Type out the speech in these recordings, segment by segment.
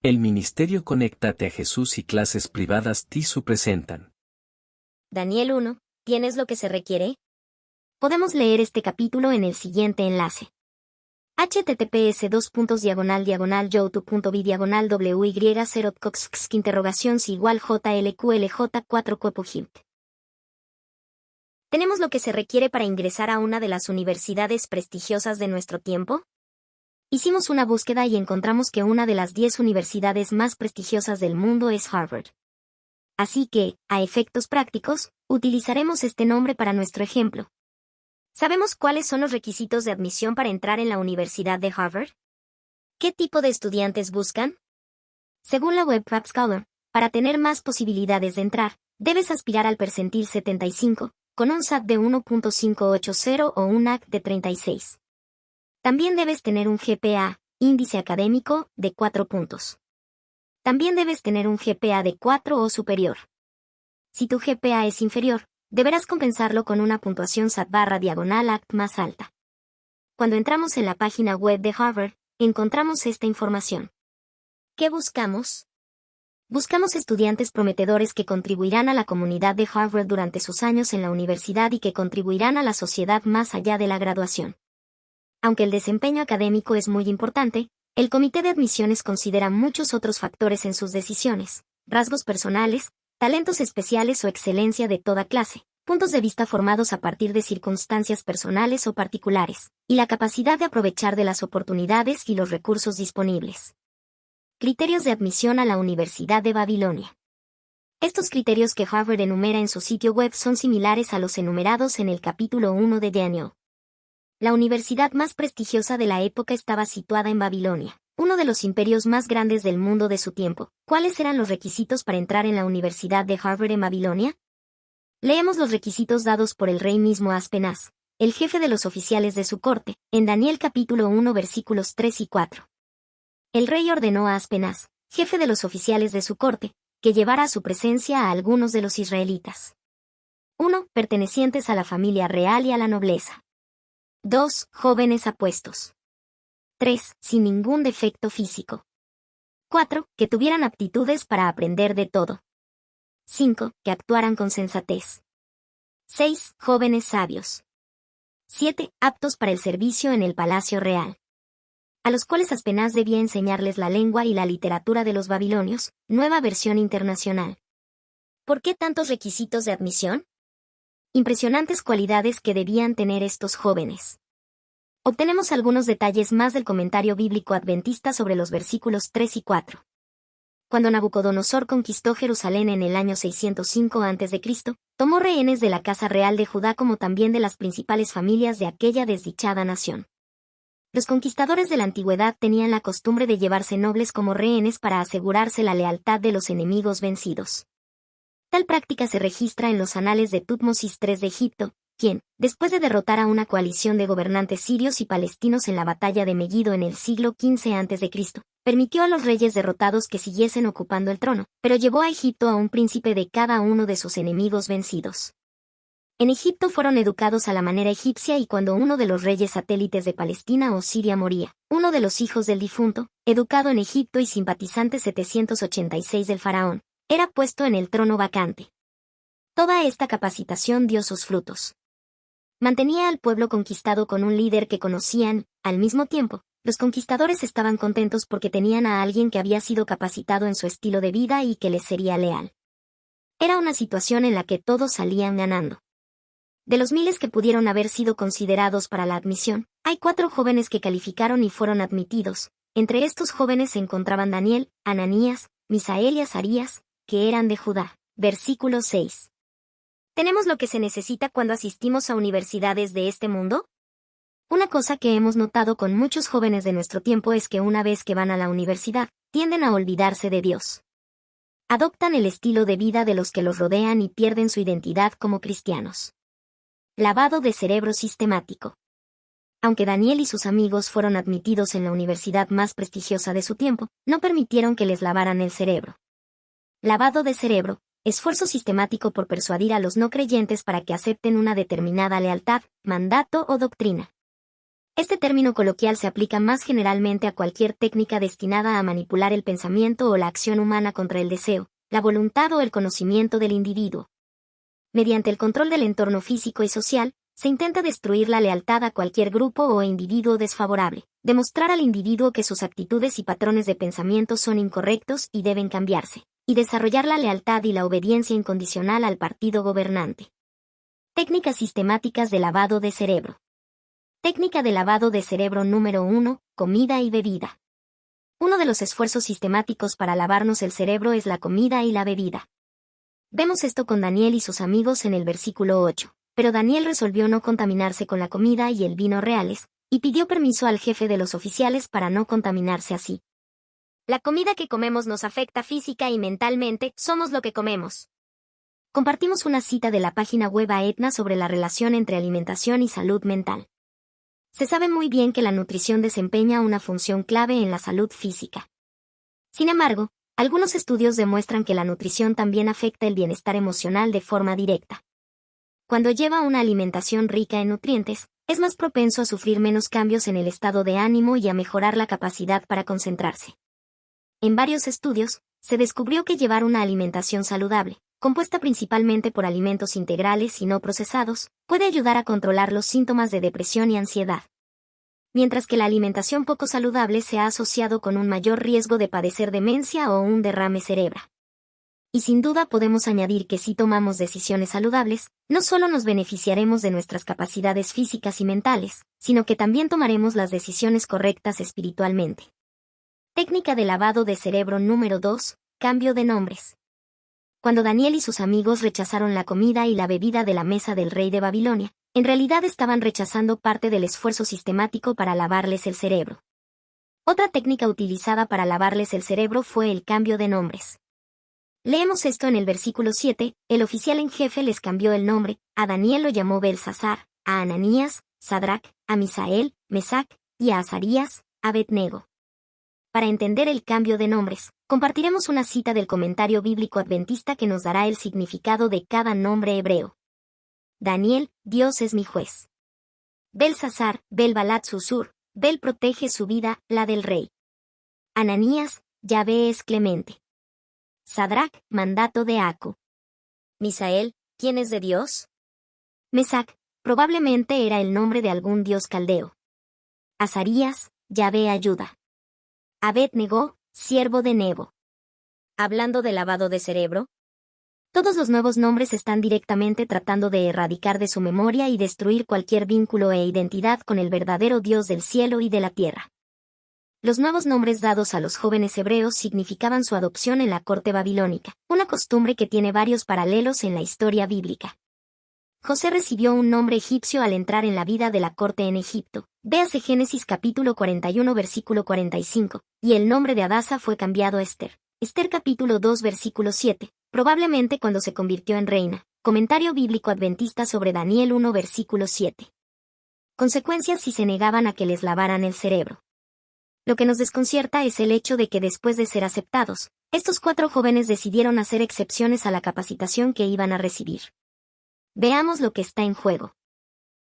El Ministerio Conéctate a Jesús y Clases Privadas TISU presentan. Daniel 1, ¿tienes lo que se requiere? Podemos leer este capítulo en el siguiente enlace. https://youtube.b/wy0coxx JLQLJ4 ¿Tenemos lo que se requiere para ingresar a una de las universidades prestigiosas de nuestro tiempo? Hicimos una búsqueda y encontramos que una de las 10 universidades más prestigiosas del mundo es Harvard. Así que, a efectos prácticos, utilizaremos este nombre para nuestro ejemplo. ¿Sabemos cuáles son los requisitos de admisión para entrar en la Universidad de Harvard? ¿Qué tipo de estudiantes buscan? Según la web Prep Scholar, para tener más posibilidades de entrar, debes aspirar al percentil 75, con un SAT de 1.580 o un AC de 36. También debes tener un GPA, índice académico, de 4 puntos. También debes tener un GPA de 4 o superior. Si tu GPA es inferior, deberás compensarlo con una puntuación SAT//ACT más alta. Cuando entramos en la página web de Harvard, encontramos esta información. ¿Qué buscamos? Buscamos estudiantes prometedores que contribuirán a la comunidad de Harvard durante sus años en la universidad y que contribuirán a la sociedad más allá de la graduación. Aunque el desempeño académico es muy importante, el comité de admisiones considera muchos otros factores en sus decisiones: rasgos personales, talentos especiales o excelencia de toda clase, puntos de vista formados a partir de circunstancias personales o particulares, y la capacidad de aprovechar de las oportunidades y los recursos disponibles. Criterios de admisión a la Universidad de Babilonia. Estos criterios que Harvard enumera en su sitio web son similares a los enumerados en el capítulo 1 de Daniel. La universidad más prestigiosa de la época estaba situada en Babilonia, uno de los imperios más grandes del mundo de su tiempo. ¿Cuáles eran los requisitos para entrar en la Universidad de Harvard en Babilonia? Leemos los requisitos dados por el rey mismo Aspenaz, el jefe de los oficiales de su corte, en Daniel capítulo 1 versículos 3 y 4. El rey ordenó a Aspenaz, jefe de los oficiales de su corte, que llevara a su presencia a algunos de los israelitas. 1. Pertenecientes a la familia real y a la nobleza. 2. Jóvenes apuestos. 3. Sin ningún defecto físico. 4. Que tuvieran aptitudes para aprender de todo. 5. Que actuaran con sensatez. 6. Jóvenes sabios. 7. Aptos para el servicio en el palacio real. A los cuales Aspenaz debía enseñarles la lengua y la literatura de los babilonios, nueva versión internacional. ¿Por qué tantos requisitos de admisión? Impresionantes cualidades que debían tener estos jóvenes. Obtenemos algunos detalles más del comentario bíblico adventista sobre los versículos 3 y 4. Cuando Nabucodonosor conquistó Jerusalén en el año 605 a.C., tomó rehenes de la casa real de Judá como también de las principales familias de aquella desdichada nación. Los conquistadores de la antigüedad tenían la costumbre de llevarse nobles como rehenes para asegurarse la lealtad de los enemigos vencidos. Tal práctica se registra en los anales de Tutmosis III de Egipto, quien, después de derrotar a una coalición de gobernantes sirios y palestinos en la batalla de Megiddo en el siglo XV a.C., permitió a los reyes derrotados que siguiesen ocupando el trono, pero llevó a Egipto a un príncipe de cada uno de sus enemigos vencidos. En Egipto fueron educados a la manera egipcia y cuando uno de los reyes satélites de Palestina o Siria moría, uno de los hijos del difunto, educado en Egipto y simpatizante 786 del faraón, era puesto en el trono vacante. Toda esta capacitación dio sus frutos. Mantenía al pueblo conquistado con un líder que conocían. Al mismo tiempo, los conquistadores estaban contentos porque tenían a alguien que había sido capacitado en su estilo de vida y que les sería leal. Era una situación en la que todos salían ganando. De los miles que pudieron haber sido considerados para la admisión, hay 4 jóvenes que calificaron y fueron admitidos. Entre estos jóvenes se encontraban Daniel, Ananías, Misael y Azarías, que eran de Judá. Versículo 6. ¿Tenemos lo que se necesita cuando asistimos a universidades de este mundo? Una cosa que hemos notado con muchos jóvenes de nuestro tiempo es que una vez que van a la universidad, tienden a olvidarse de Dios. Adoptan el estilo de vida de los que los rodean y pierden su identidad como cristianos. Lavado de cerebro sistemático. Aunque Daniel y sus amigos fueron admitidos en la universidad más prestigiosa de su tiempo, no permitieron que les lavaran el cerebro. Lavado de cerebro, esfuerzo sistemático por persuadir a los no creyentes para que acepten una determinada lealtad, mandato o doctrina. Este término coloquial se aplica más generalmente a cualquier técnica destinada a manipular el pensamiento o la acción humana contra el deseo, la voluntad o el conocimiento del individuo. Mediante el control del entorno físico y social, se intenta destruir la lealtad a cualquier grupo o individuo desfavorable, demostrar al individuo que sus actitudes y patrones de pensamiento son incorrectos y deben cambiarse, y desarrollar la lealtad y la obediencia incondicional al partido gobernante. Técnicas sistemáticas de lavado de cerebro. Técnica de lavado de cerebro número 1, comida y bebida. Uno de los esfuerzos sistemáticos para lavarnos el cerebro es la comida y la bebida. Vemos esto con Daniel y sus amigos en el versículo 8, pero Daniel resolvió no contaminarse con la comida y el vino reales, y pidió permiso al jefe de los oficiales para no contaminarse así. La comida que comemos nos afecta física y mentalmente, somos lo que comemos. Compartimos una cita de la página web Aetna sobre la relación entre alimentación y salud mental. Se sabe muy bien que la nutrición desempeña una función clave en la salud física. Sin embargo, algunos estudios demuestran que la nutrición también afecta el bienestar emocional de forma directa. Cuando lleva una alimentación rica en nutrientes, es más propenso a sufrir menos cambios en el estado de ánimo y a mejorar la capacidad para concentrarse. En varios estudios, se descubrió que llevar una alimentación saludable, compuesta principalmente por alimentos integrales y no procesados, puede ayudar a controlar los síntomas de depresión y ansiedad. Mientras que la alimentación poco saludable se ha asociado con un mayor riesgo de padecer demencia o un derrame cerebral. Y sin duda podemos añadir que si tomamos decisiones saludables, no solo nos beneficiaremos de nuestras capacidades físicas y mentales, sino que también tomaremos las decisiones correctas espiritualmente. Técnica de lavado de cerebro número 2, cambio de nombres. Cuando Daniel y sus amigos rechazaron la comida y la bebida de la mesa del rey de Babilonia, en realidad estaban rechazando parte del esfuerzo sistemático para lavarles el cerebro. Otra técnica utilizada para lavarles el cerebro fue el cambio de nombres. Leemos esto en el versículo 7, el oficial en jefe les cambió el nombre, a Daniel lo llamó Belsasar, a Ananías, Sadrac, a Misael, Mesac, y a Azarías, Abed-nego. Para entender el cambio de nombres, compartiremos una cita del comentario bíblico adventista que nos dará el significado de cada nombre hebreo. Daniel, Dios es mi juez. Belsasar, Bel-Balat Susur, Bel protege su vida, la del rey. Ananías, Yahvé es clemente. Sadrac, mandato de Acu. Misael, ¿quién es de Dios? Mesac, probablemente era el nombre de algún dios caldeo. Azarías, Yahvé ayuda. Abed-nego, siervo de Nebo. Hablando de lavado de cerebro, todos los nuevos nombres están directamente tratando de erradicar de su memoria y destruir cualquier vínculo e identidad con el verdadero Dios del cielo y de la tierra. Los nuevos nombres dados a los jóvenes hebreos significaban su adopción en la corte babilónica, una costumbre que tiene varios paralelos en la historia bíblica. José recibió un nombre egipcio al entrar en la vida de la corte en Egipto. Véase Génesis capítulo 41 versículo 45, y el nombre de Adasa fue cambiado a Esther. Esther capítulo 2 versículo 7, probablemente cuando se convirtió en reina. Comentario bíblico adventista sobre Daniel 1 versículo 7. Consecuencias si se negaban a que les lavaran el cerebro. Lo que nos desconcierta es el hecho de que después de ser aceptados, estos 4 jóvenes decidieron hacer excepciones a la capacitación que iban a recibir. Veamos lo que está en juego.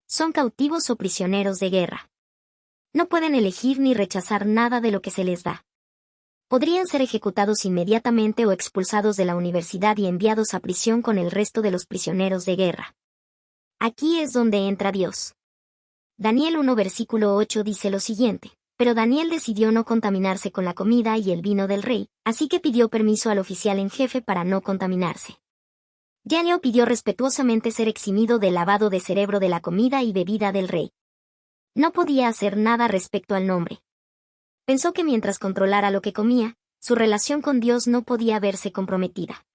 Son cautivos o prisioneros de guerra. No pueden elegir ni rechazar nada de lo que se les da. Podrían ser ejecutados inmediatamente o expulsados de la universidad y enviados a prisión con el resto de los prisioneros de guerra. Aquí es donde entra Dios. Daniel 1 versículo 8 dice lo siguiente. Pero Daniel decidió no contaminarse con la comida y el vino del rey, así que pidió permiso al oficial en jefe para no contaminarse. Daniel pidió respetuosamente ser eximido del lavado de cerebro de la comida y bebida del rey. No podía hacer nada respecto al nombre. Pensó que mientras controlara lo que comía, su relación con Dios no podía verse comprometida.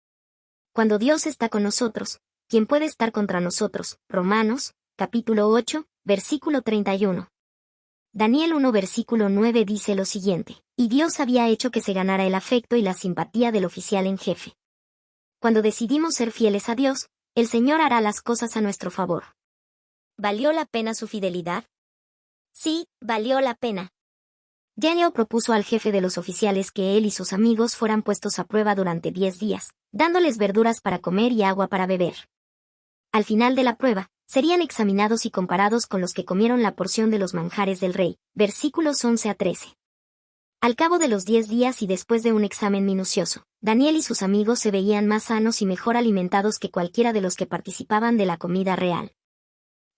Cuando Dios está con nosotros, ¿quién puede estar contra nosotros? Romanos, capítulo 8, versículo 31. Daniel 1 versículo 9 dice lo siguiente, y Dios había hecho que se ganara el afecto y la simpatía del oficial en jefe. Cuando decidimos ser fieles a Dios, el Señor hará las cosas a nuestro favor. ¿Valió la pena su fidelidad? Sí, valió la pena. Daniel propuso al jefe de los oficiales que él y sus amigos fueran puestos a prueba durante 10 días, dándoles verduras para comer y agua para beber. Al final de la prueba, serían examinados y comparados con los que comieron la porción de los manjares del rey. Versículos 11 a 13. Al cabo de los 10 días y después de un examen minucioso, Daniel y sus amigos se veían más sanos y mejor alimentados que cualquiera de los que participaban de la comida real.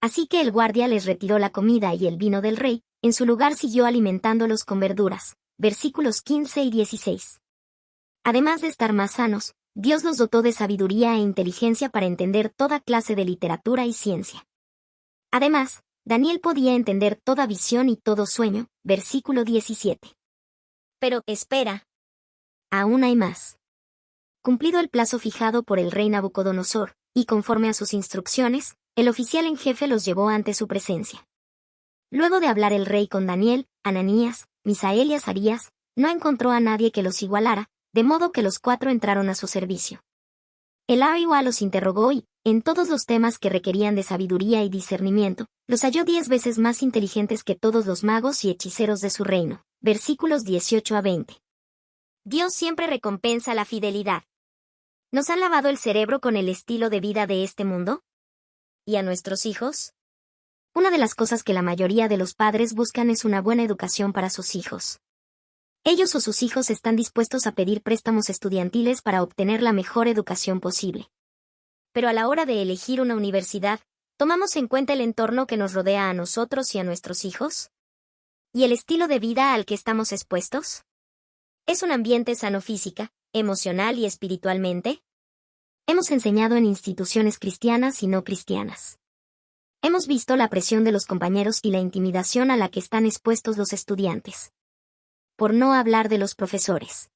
Así que el guardia les retiró la comida y el vino del rey, en su lugar siguió alimentándolos con verduras. Versículos 15 y 16. Además de estar más sanos, Dios los dotó de sabiduría e inteligencia para entender toda clase de literatura y ciencia. Además, Daniel podía entender toda visión y todo sueño. Versículo 17. Pero, espera. Aún hay más. Cumplido el plazo fijado por el rey Nabucodonosor, y conforme a sus instrucciones, el oficial en jefe los llevó ante su presencia. Luego de hablar el rey con Daniel, Ananías, Misael y Azarías, no encontró a nadie que los igualara, de modo que los 4 entraron a su servicio. El Ariwa los interrogó y, en todos los temas que requerían de sabiduría y discernimiento, los halló 10 veces más inteligentes que todos los magos y hechiceros de su reino. Versículos 18 a 20. Dios siempre recompensa la fidelidad. ¿Nos han lavado el cerebro con el estilo de vida de este mundo? ¿Y a nuestros hijos? Una de las cosas que la mayoría de los padres buscan es una buena educación para sus hijos. Ellos o sus hijos están dispuestos a pedir préstamos estudiantiles para obtener la mejor educación posible. Pero a la hora de elegir una universidad, ¿tomamos en cuenta el entorno que nos rodea a nosotros y a nuestros hijos? ¿Y el estilo de vida al que estamos expuestos? ¿Es un ambiente sano física, emocional y espiritualmente? Hemos enseñado en instituciones cristianas y no cristianas. Hemos visto la presión de los compañeros y la intimidación a la que están expuestos los estudiantes. Por no hablar de los profesores.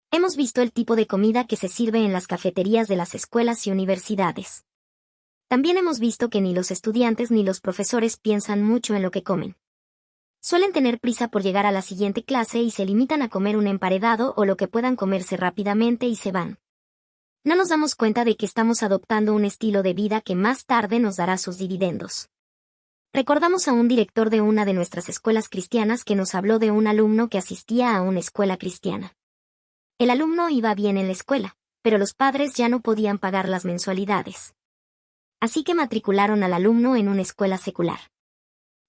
Hemos visto el tipo de comida que se sirve en las cafeterías de las escuelas y universidades. También hemos visto que ni los estudiantes ni los profesores piensan mucho en lo que comen. Suelen tener prisa por llegar a la siguiente clase y se limitan a comer un emparedado o lo que puedan comerse rápidamente y se van. No nos damos cuenta de que estamos adoptando un estilo de vida que más tarde nos dará sus dividendos. Recordamos a un director de una de nuestras escuelas cristianas que nos habló de un alumno que asistía a una escuela cristiana. El alumno iba bien en la escuela, pero los padres ya no podían pagar las mensualidades. Así que matricularon al alumno en una escuela secular.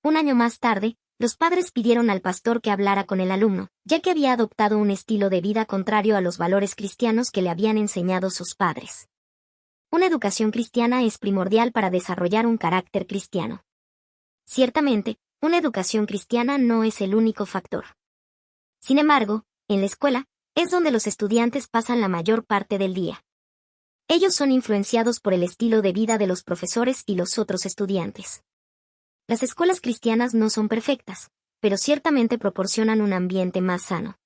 Un año más tarde, los padres pidieron al pastor que hablara con el alumno, ya que había adoptado un estilo de vida contrario a los valores cristianos que le habían enseñado sus padres. Una educación cristiana es primordial para desarrollar un carácter cristiano. Ciertamente, una educación cristiana no es el único factor. Sin embargo, en la escuela, es donde los estudiantes pasan la mayor parte del día. Ellos son influenciados por el estilo de vida de los profesores y los otros estudiantes. Las escuelas cristianas no son perfectas, pero ciertamente proporcionan un ambiente más sano.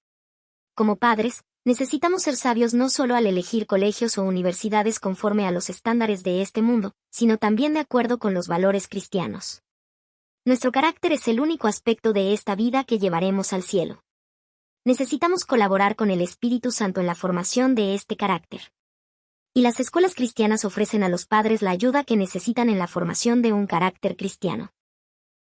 Como padres, necesitamos ser sabios no solo al elegir colegios o universidades conforme a los estándares de este mundo, sino también de acuerdo con los valores cristianos. Nuestro carácter es el único aspecto de esta vida que llevaremos al cielo. Necesitamos colaborar con el Espíritu Santo en la formación de este carácter. Y las escuelas cristianas ofrecen a los padres la ayuda que necesitan en la formación de un carácter cristiano.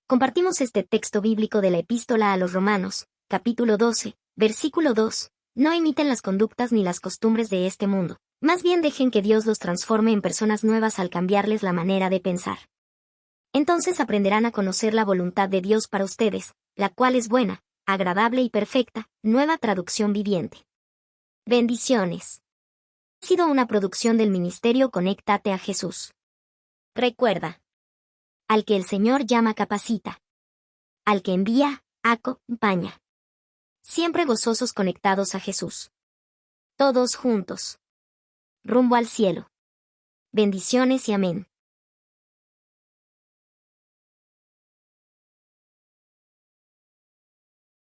Compartimos este texto bíblico de la Epístola a los Romanos, capítulo 12, versículo 2. No imiten las conductas ni las costumbres de este mundo, más bien dejen que Dios los transforme en personas nuevas al cambiarles la manera de pensar. Entonces aprenderán a conocer la voluntad de Dios para ustedes, la cual es buena, agradable y perfecta. Nueva traducción viviente. Bendiciones. Ha sido una producción del Ministerio Conéctate a Jesús. Recuerda. Al que el Señor llama capacita. Al que envía, acompaña. Siempre gozosos conectados a Jesús. Todos juntos. Rumbo al cielo. Bendiciones y amén.